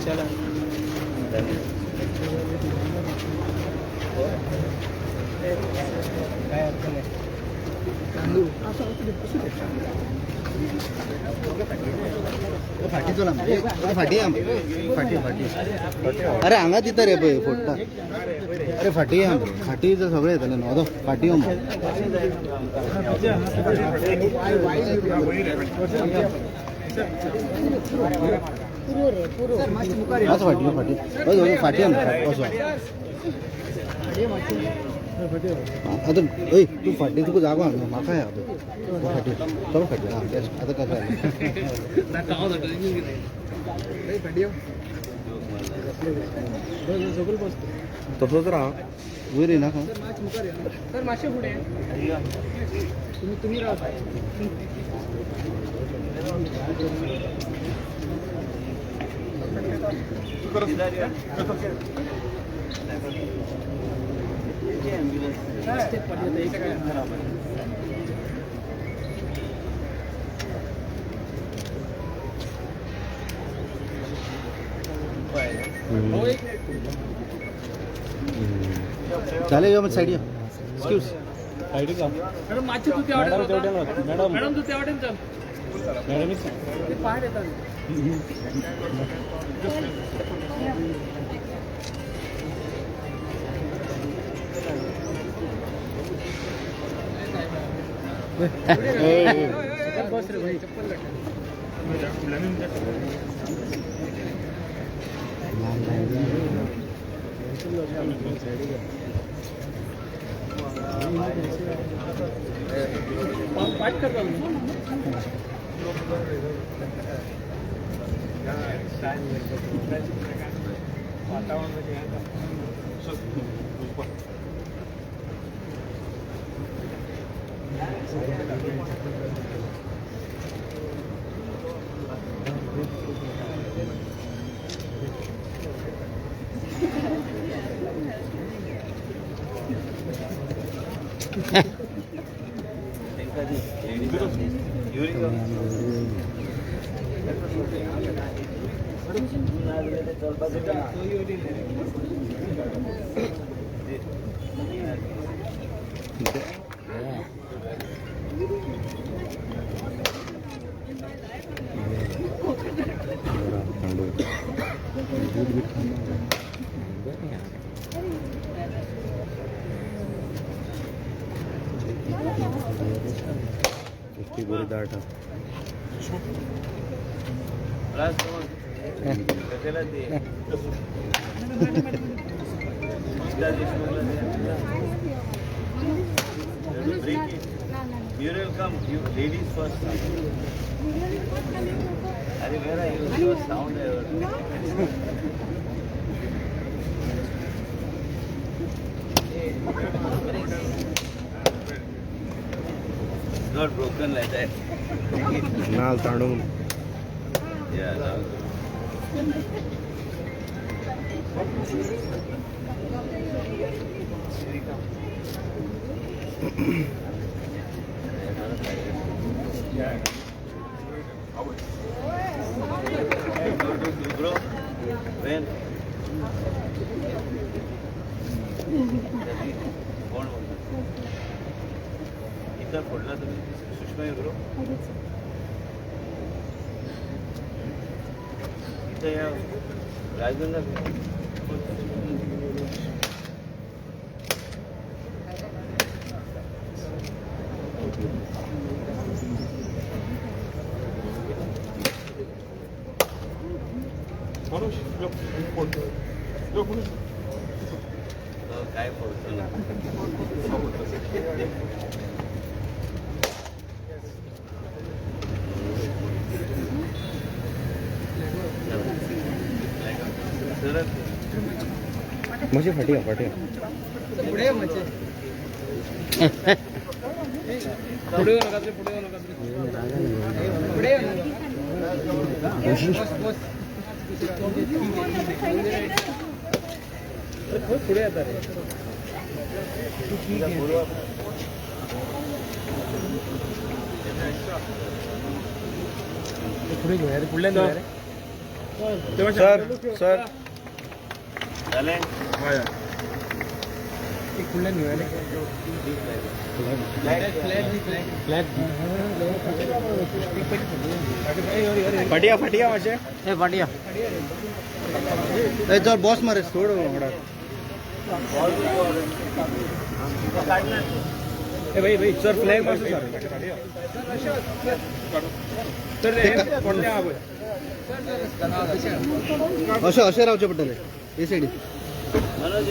चला काय अर्थ नाही फाटी चला फाटी फाटी फाटी अरे हांगा तिथं रे पळय फोडटा अरे फाटी फाटीचं सगळें येतलें न्हू तो फाटी फाटी फाटी फाटी असो आता ओय तू फाटी तुका जागो हांगा म्हाका फाटी चलो फाटी आतां काय तसोच राहा वयर येना का सर मातशें फुडें तुमी रावता चालेल मग साईड एक्सक्यूज साईड का मॅडम मागचे तू त्या मॅडम तू त्या वाटेन चल मॅडम ते पाहाड येतात बस रे भाई चप्पल पाठ कर गोरी दाट You will come, you ladies first. Are where are you? Your sound. It's not broken like that. Nal तांडून Yeah. Bro, when? कोण बोलतो? इथं फोडला तुम्ही सुषमा ब्रो इथं या राजूला काय फोडतो म्हणजे फाटी फाटी पुढे म्हणजे पुढे नका रे पुढे नका रे पुढे पुढे येतात रे. पुढे घेऊया रे. पुढल्या नेऊया रे. सर सर झाले एक पुढल्या नेऊया रे. फाटिया फाटिया मासे ए पाटिया ए जर बॉस मारे सोड होणार ए भाई सर फ्लॅग मारतो सर असे असे रावचे पडले ए साईड मनोज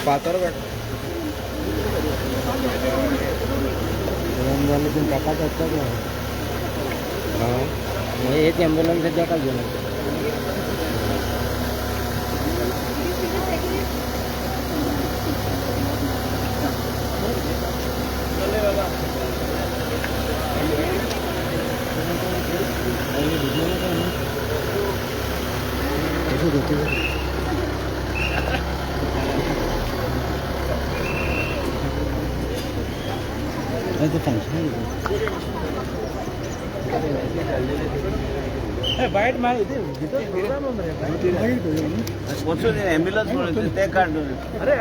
पातर बेट काका असतात येते ॲम्ब्युलन्स सध्या काय घेऊन फंक्शन बाईट माहिती वचून ॲम्ब्युलन्स म्हणून ते काढून अरे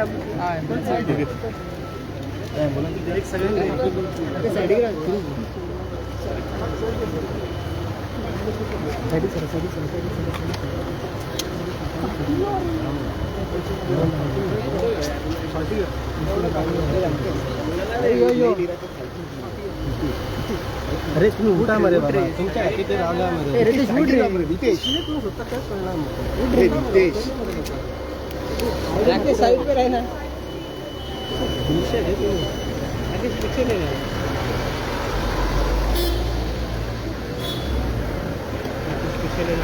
अरे तुम्ही उठा मरे बाबा तुमच्या किती रावला मरे रितेश उठ रे रितेश रितेश राकेश साइड पे रहना राकेश पीछे ले रहा पीछे ले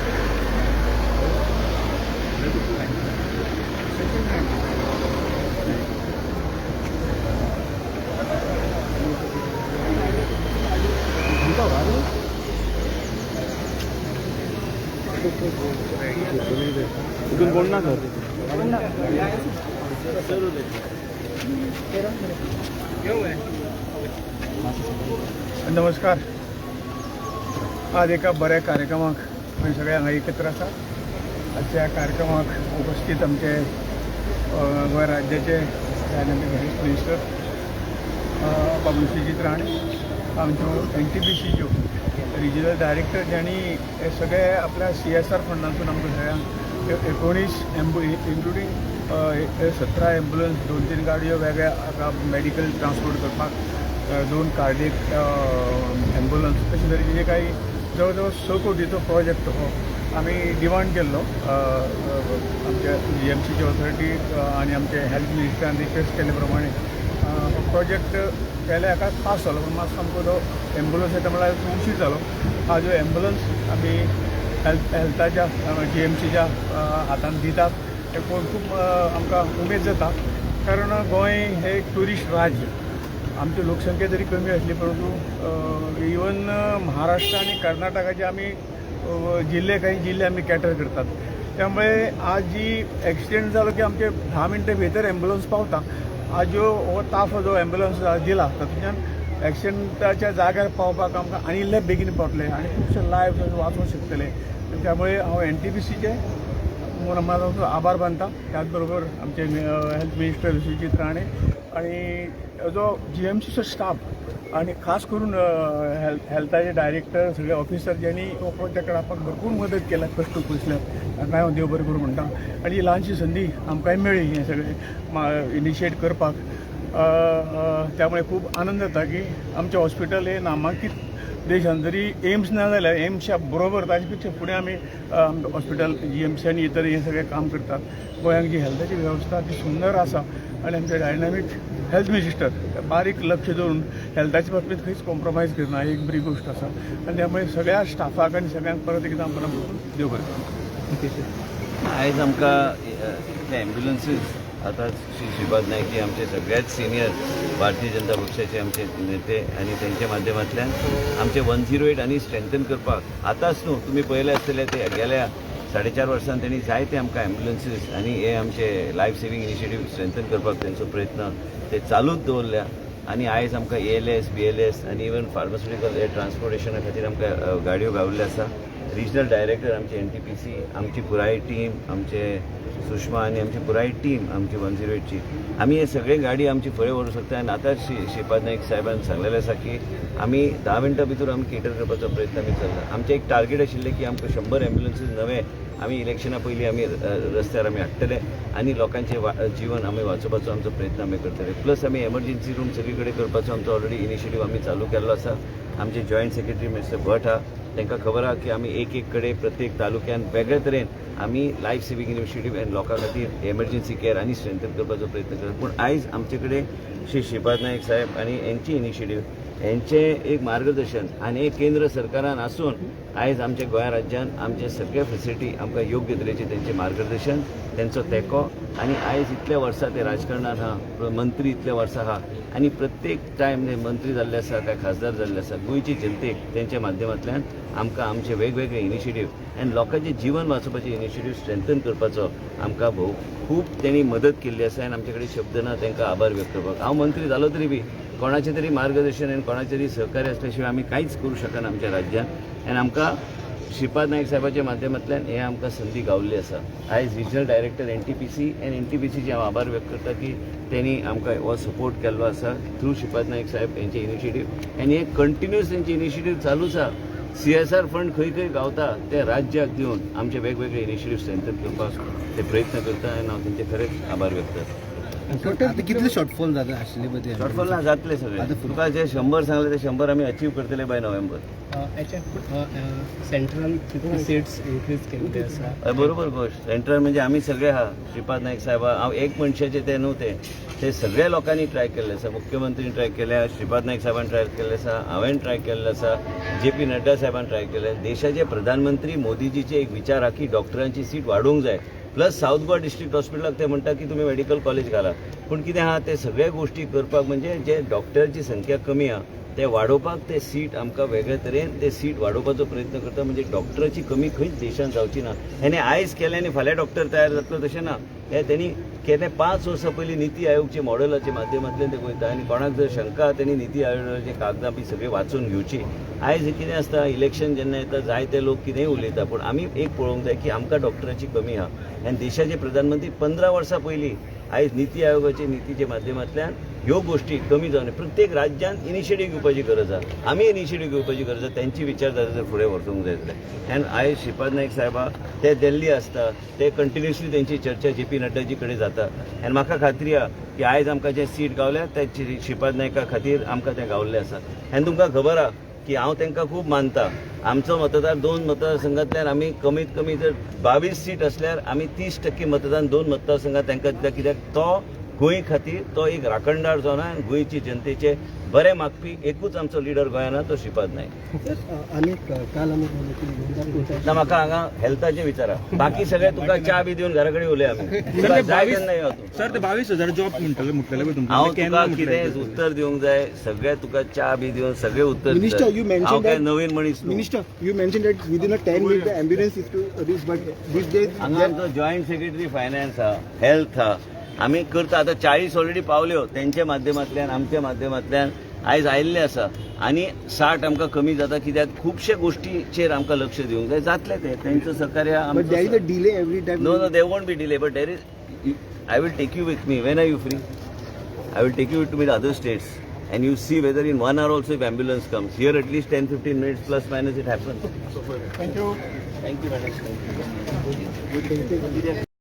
इथून बोल ना सर नमस्कार. आज एका बऱ्या कार्यक्रमाक आमी सगळे हांगा एकत्र आसा. आजच्या कार्यक्रमाक उपस्थित आमचे गोंय राज्याचे डायनॅमिक हेल्थ मिनिस्टर बाबू श्रीजीत राणे, आमच्यो NTPCच्यो रिजनल डायरेक्टर ज्यांनी हे सगळे आपल्या CSR फंडांतून आमकां सगळ्यांक 19 इन्क्लुडींग 17 एम्ब्युलन्स 2-3 गाडयो वेगळ्या हाका मेडिकल ट्रान्सपोर्ट करपाक 2 कार्डियक एम्ब्युलन्स अशे तरेचे काही जवळ जवळ 6 कोटीचो प्रोजेक्ट हो आमी डिमांड केल्लो आमच्या GMCची ऑथॉरिटी आनी आमचे हेल्थ मिनिस्टरान रिक्वेस्ट केले प्रमाणे हो प्रोजेक्ट पयले हाका पास जालो, पूण मातसो आमकां तो एम्ब्युलन्स येता म्हळ्यार उशीर जालो. हा जो एम्ब्युलन्स आमी हेल्थाच्या GMCच्या हातांत दितात हे पळोवन खूब आमकां उमेद जाता. कारण गोंय हे एक ट्युरिस्ट राज्य. आमची लोकसंख्या जरी कमी असली परंतु इवन महाराष्ट्र आणि कर्नाटकाचे आम्ही काही जिल्हे आम्ही कॅटर करतात. त्यामुळे आज जी ॲक्सिडेंट जालो की आमचे 10 मिनटां भितर एम्ब्युलन्स पावता. आज हो ताफो जो एम्ब्युलन्स दिला तातूंतल्यान ॲक्सिडेंटाच्या जाग्यार पावपाक आमकां आनी इल्ले बेगीन पावतले आनी खुबशे लायफ वाचूंक शकतले. त्यामुळे हांव NTPCचे म्हाजो आभार मानता. त्याचबरोबर आमचे हेल्थ मिनिस्टर श्रीजीत राणे आणि जो GMCचो स्टाफ आणि खास करून हेल्थाचे डायरेक्टर सगळे ऑफिसर ज्यांनी हो प्रोजेक्ट हाडपाक भरपूर मदत केल्या, कश्ट पयसल्यात. तांकांय हांव देव बरें करूं म्हणटा. आनी ही ल्हानशी संदी आमकांय मेळ्ळी हें सगळें इनिशिएट करपाक. त्यामुळे खूब आनंद जाता की आमचें हॉस्पिटल हे नामांकीत देशांत जरी एम्स ना जाल्यार एम्सच्या बरोबर ताचे पेक्षा फुडें आमी हॉस्पिटल GMC आनी इतर हें सगळें काम करतात. गोंयांत जी हेल्थाची वेवस्था ती सुंदर आसा आनी आमचे डायनॅमीक हेल्थ मिनिस्टर बारीक लक्ष दवरून हेल्थाच्या बाबतींत खंयच कॉम्प्रोमायज करना, ही एक बरी गोश्ट आसा. आनी त्यामुळे सगळ्या स्टाफाक आनी सगळ्यांक परत एकदां देव बरें. आयज आमकां इतले एम्ब्युलन्सीस आता श्री श्रीपाद नाईक हे आमचे सगळ्यात सिनियर भारतीय जनता पक्षाचे आमचे नेते आणि त्यांच्या माध्यमांतल्यान आमचे 108 आनी स्ट्रेंथन करपाक आतांच न्हू तुमी पळयले आसतले ते गेल्या 4.5 वर्सां त्यांनी जायते आमकां एम्ब्युलन्सीस आनी हे आमचे लायफ सेवींग इनिशिएटीव स्ट्रेंथन करपाक तेंचो प्रयत्न ते चालूच दवरल्या आनी आयज आमकां ALS, BLS आनी इवन फार्मास्युटिकल हे ट्रान्सपोर्टेशना खातीर आमकां गाडयो गावल्ल्यो आसा. रिजनल डायरेक्टर आमचे NTPC आमची पुराय टीम आमचे सुषमा आनी आमची पुराय टीम आमची 108ची आमी हे सगळे गाडी आमची फुडें व्हरूंक शकता आनी आतां श्रीपाद नाईक साहेबान सांगलेलें आसा की आमी 10 मिनटां भितर आमी केटर करपाचो प्रयत्न आमी चल्ला. आमचें एक टार्गेट आशिल्लें की आमकां 100 एम्ब्युलन्सीस नवे आमी इलेक्शना पयलीं आमी रस्त्यार आमी हाडटले आनी लोकांचें जीवन आमी वाचोवपाचो आमचो प्रयत्न आमी करतले. प्लस आमी एमर्जन्सी रूम सगळे कडेन करपाचो आमचो ऑलरेडी इनिशिएटीव आमी चालू केल्लो आसा. आमचे जॉयंट सेक्रेटरी मिस्टर भट आहा तांकां खबर आहा की आमी एक कडेन प्रत्येक तालुक्यान वेगळे तरेन आमी लायफ सेवींग इनिशिएटीव आनी लोकां खातीर एमर्जन्सी केअर आनी स्ट्रेंथन करपाचो प्रयत्न करता. पूण आयज आमचे कडेन श्री श्रीपाद नाईक साहेब आनी हेंची इनिशिएटीव हेंचे एक मार्गदर्शन आनी एक केंद्र सरकारान आसून आयज आमच्या गोंय राज्यान आमचे सगळे फेसिलिटी आमकां योग्य तरेचे तेंचे मार्गदर्शन तेंचो तेंको आनी आयज इतल्या वर्सां ते राजकारणांत आहा मंत्री इतल्या वर्सां आहा आनी प्रत्येक टायम ते मंत्री जाल्ले आसा काय खासदार जाल्ले आसा गोंयची जनतेक तेंच्या माध्यमांतल्यान आमकां आमचे वेगवेगळे इनिशिएटीव आनी लोकांचें जीवन वाचोवपाचे इनिशिएटीव स्ट्रेंथन करपाचो आमकां खूब तेणी मदत केल्ली आसा आनी आमचे कडेन शब्द ना तांकां आभार व्यक्त करपाक. हांव मंत्री जालो तरी बी कोणाचें तरी मार्गदर्शन आनी कोणाचें तरी सहकार्य असल्या शिवाय आमी कांयच करूं शकना आमच्या राज्यात आनी आमकां श्रीपाद नाईक साहेबाच्या माध्यमांतल्यान हे आमकां संदी गावल्ली आसा. आयज रिजनल डायरेक्टर NTPC आनी NTPCचे हांव आभार व्यक्त करता की तेणी आमकां हो सपोर्ट केल्लो आसा थ्रू श्रीपाद नाईक साहेब हेंचे इनिशिएटीव आनी हे कंटिन्युअस तेंचे इनिशिएटीव चालूच आसा. CSR फंड खंय खंय गावता ते राज्याक दिवन आमचे वेगवेगळे इनिशिएटीव स्ट्रेंथन करपाक ते प्रयत्न करता आनी हांव तेंचे खरेंच आभार व्यक्त करता. टोटल कितले शॉर्टफॉल जाता आशिल्ले मध्ये शॉर्टफॉल ना जातले सगळे तुका जे 100 सांगले ते 100 आमी अचीव करतले by November. Central seats increase केल्ले आसा. बरोबर गोष्ट सेंट्रल म्हणजे आमी सगळे आहा श्रीपाद नाईक साहेब हांव एक मनशाचे ते न्हू ते सगळ्या लोकांनी ट्राय केल्ले आसा. मुख्यमंत्रीन ट्राय केल्या श्रीपाद नाईक साहेबान ट्राय केल्ले आसा हांवें ट्राय केल्लो आसा JP नड्डा साहेबान ट्राय केले. देशाचे प्रधानमंत्री मोदीजीचे एक विचार आहा की डॉक्टरांची सीट वाडोवंक जाय. प्लस साऊथ गोवा डिस्ट्रिक्ट हॉस्पिटलाक ते म्हणटा की तुमी मेडिकल कॉलेज घाला पूण कितें आहा ते सगळे गोष्टी करपाक म्हणजे जे डॉक्टरांची संख्या कमी आहा ते वाडोवपाक ते सीट आमकां वेगळे तरेन ते सीट वाडोवपाचो प्रयत्न करता. म्हणजे डॉक्टराची कमी खंयच देशांत जावची ना. हेणे आयज केलें आनी फाल्यां डॉक्टर तयार जातलो तशें ना. हे तेणी केलें 5 वर्सां पयलीं निती आयोगचे मॉडेलाच्या माध्यमांतल्यान ते पळयता आनी कोणाक जर शंका तेणी निती आयोगाचे कागदां बी सगळी वाचून घेवची. आयज कितें आसता इलेक्शन जेन्ना येता जायते लोक कितेंय उलयता पूण आमी एक पळोवंक जाय की आमकां डॉक्टराची कमी आहा आनी देशाचे प्रधानमंत्री 15 वर्सां पयलीं आयज निती आयोगाचे नितीच्या माध्यमांतल्यान ह्यो गोष्टी कमी जावन प्रत्येक राज्यांत इनिशिएटीव घेवपाची गरज आहा. आमी इनिशिएटीव घेवपाची गरज आहा. तेंची विचारधारा जर फुडें व्हरपाक जाय जाल्यार आनी आयज श्रीपाद नाईक साहेबा ते दिल्ली आसता ते कंटिन्युअसली तेंची चर्चा JP नड्डाजी कडेन जाता आनी म्हाका खात्री आहा की आयज आमकां जे सीट गावल्या ते श्रीपाद नायका खातीर आमकां ते गावल्ले आसा. आनी तुमकां खबर आहा की हांव तांकां खूब मानता. आमचो मतदार 2 मतदारसंघांतल्यान आमी कमीत कमी जर 22 सीट असल्यार आमी 30% मतदान 2 मतदारसंघात तांकां दिता कित्याक तो गोंय खातीर तो एक राखणदार जावन आनी गोंयची जनतेचे बरे मागपी एकूच आमचो लिडर गोंयांत आहा तो श्रीपाद नाईक. ना म्हाका हांगा हेल्थाचें विचारा बाकी सगळे तुका च्या बी दिवन घरा कडेन उलय आमी तुका जाय तेन्ना यो तूं. सर ते 22,000 जॉब म्हटलेले हांव तुका कितें उत्तर दिवंक जाय सगळे तुका च्या बी दिवन सगळे उत्तर Minister, you हांव mentioned काय that. नवीन मनीस न्हू. Minister, you mentioned that within a 10 minutes the ambulance is to reach, but these days हांगा आमचो जॉयंट सेक्रेटरी फायनान्स हा हेल्थ हा आमी करता आतां 40 ऑलरेडी पावल्यो तेंच्या माध्यमांतल्यान आमच्या माध्यमांतल्यान आयज आयिल्ले आसा आनी 60 आमकां कमी जाता कित्याक खुबशे गोष्टीचेर आमकां लक्ष दिवंक जाय जातले ते तेंचो सहकार्य but there is a delay every time. No, there won't be delay, but there is. I will take you with me. When are you free? I will take you to the other states, and you see whether in 1 hour also if ambulance comes. Here at least 10-15 minutes plus minus it happens. Thank you. Thank you, madam. Thank you.